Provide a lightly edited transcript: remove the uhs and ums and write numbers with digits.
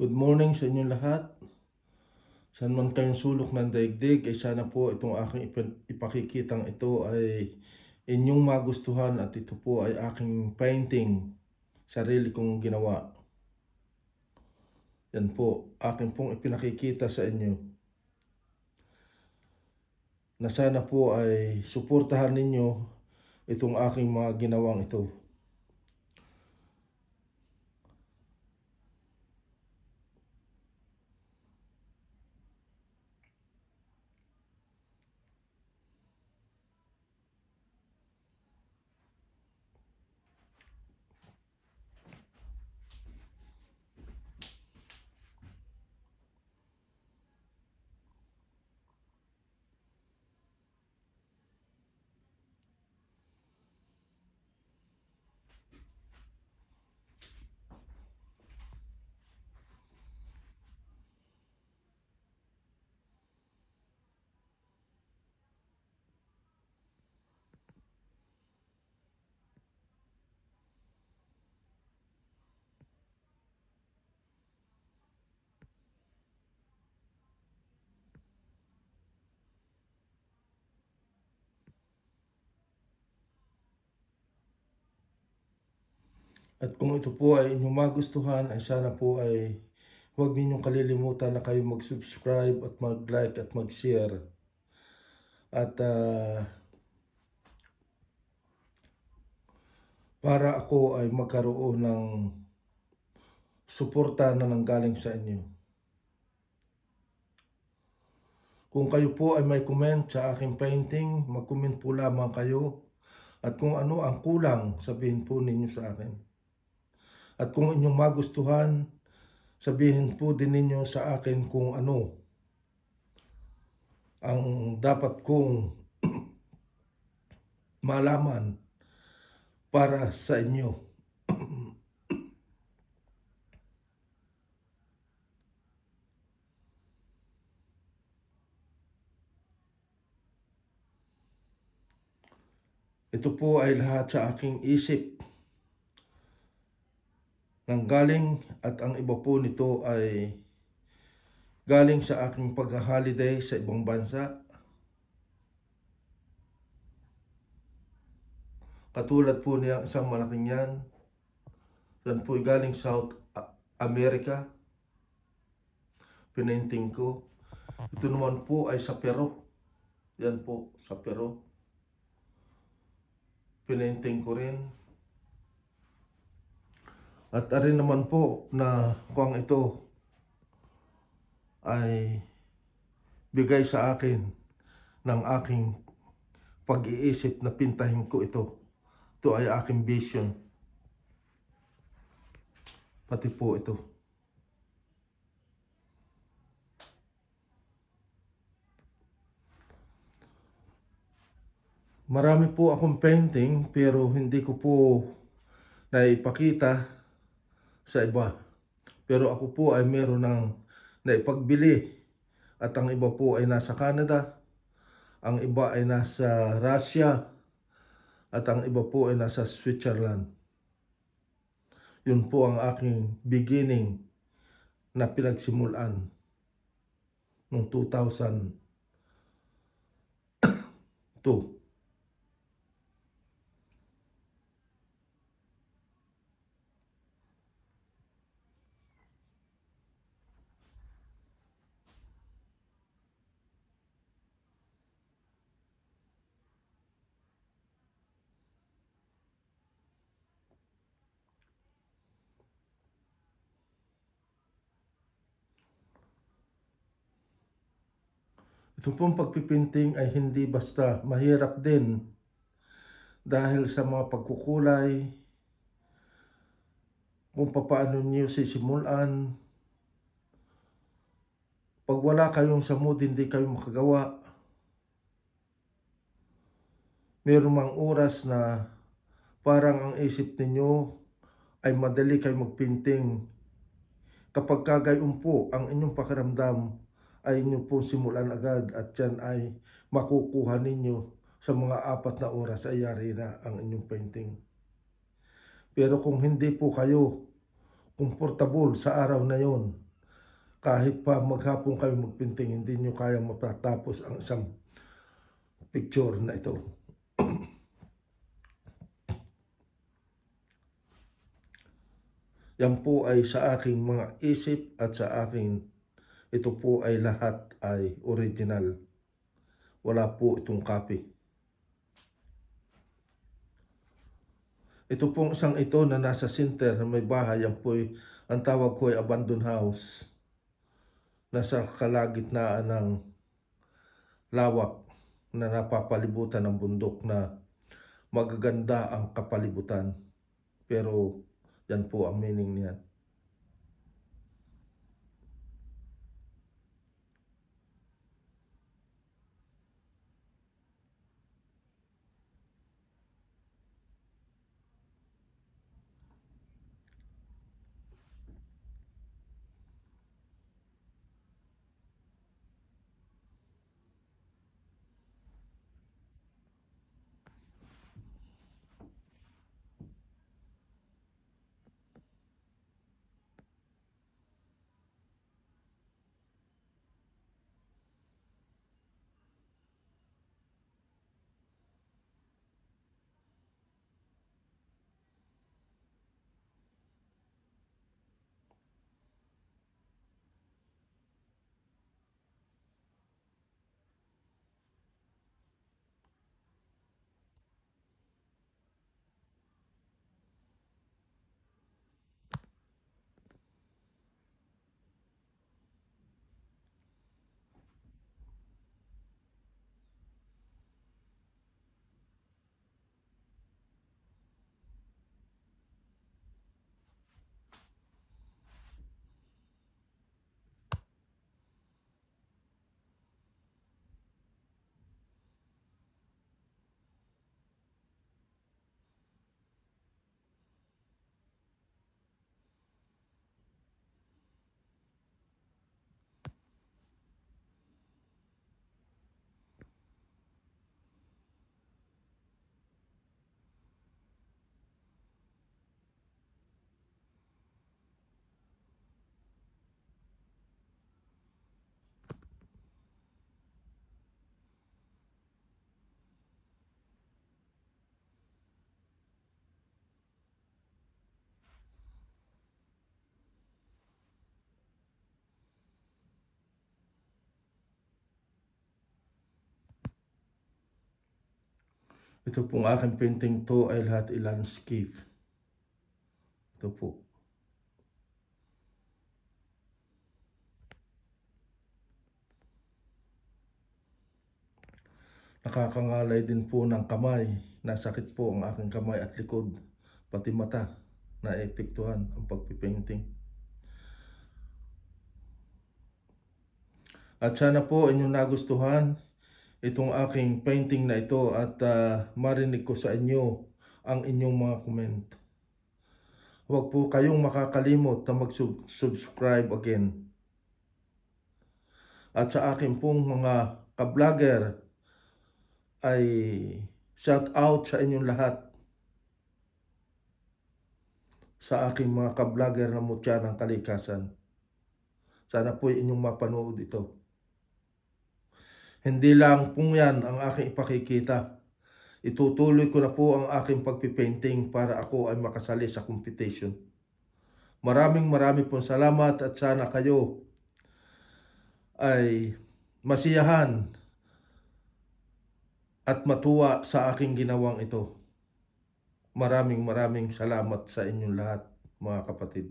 Good morning sa inyong lahat. Saan man kayong sulok ng daigdig, ay sana po itong aking ipakikitang ito ay inyong magustuhan at ito po ay aking painting, sarili kong ginawa. Yan po, akin pong ipinakikita sa inyo. Na sana po ay suportahan ninyo itong aking mga ginawang ito. At kung ito po ay inyong magustuhan, ay sana po ay huwag ninyong kalilimutan na kayo mag-subscribe at mag-like at mag-share. At para ako ay magkaroon ng suporta na nanggaling sa inyo. Kung kayo po ay may comment sa aking painting, mag-comment po lamang kayo. At kung ano ang kulang, sabihin po ninyo sa akin. At kung inyong magustuhan, sabihin po din ninyo sa akin kung ano ang dapat kong malaman para sa inyo. Ito po ay lahat sa aking isip nanggaling, at ang iba po nito ay galing sa aking pag-holiday sa ibang bansa. Katulad po niya isang malaking yan. Yan po ay galing South America. Pinainting ko. Ito naman po ay sa Peru. Yan po sa Peru. Pinainting ko rin. At arin naman po na kung ito ay bigay sa akin ng aking pag-iisip na pintahin ko ito. Ito ay aking vision. Pati po ito. Marami po akong painting pero hindi ko po naipakita sa iba. Pero ako po ay meron ng naipagbili, at ang iba po ay nasa Canada, ang iba ay nasa Russia, at ang iba po ay nasa Switzerland. Yun po ang aking beginning na pinagsimulan noong 2002. Ito pong pagpipinting ay hindi basta, mahirap din dahil sa mga pagkukulay, kung paano niyo sisimulan. Pag wala kayong sa mood, hindi kayo makagawa. Meron mang oras na parang ang isip ninyo ay madali kayo magpinting. Kapag kagayon po ang inyong pakiramdam, ay inyo po simulan agad, at yan ay makukuha ninyo sa mga 4 na oras ay yari na ang inyong painting. Pero kung hindi po kayo comfortable sa araw na yon, Kahit pa maghapon kayo magpinting, hindi nyo kaya matatapos ang isang picture na ito. Yan po ay sa aking mga isip at sa aking, ito po ay lahat ay original. Wala po itong copy. Ito pong isang ito na nasa center na may bahay, yan po ay, ang tawag ko ay abandoned house. Nasa kalagitnaan ng lawak na napapalibutan ng bundok na magaganda ang kapalibutan. Pero yan po ang meaning niyan. Ito pong aking painting to ay lahat landscape. Ito po. Nakakangalay din po ng kamay. Nasakit po ang aking kamay at likod. Pati mata. Naepektuhan ang pagpipainting. At sana po inyong nagustuhan itong aking painting na ito at marinig ko sa inyo ang inyong mga comment. Huwag po kayong makakalimot na mag-subscribe again. At sa aking pong mga ka-vlogger ay shout out sa inyong lahat. Sa aking mga ka-vlogger na mutya ng kalikasan. Sana po inyong mapanood ito. Hindi lang po yan ang aking ipakikita. Itutuloy ko na po ang aking pagpipainting para ako ay makasali sa competition. Maraming pong salamat at sana kayo ay masiyahan at matuwa sa aking ginawang ito. Maraming salamat sa inyong lahat, mga kapatid.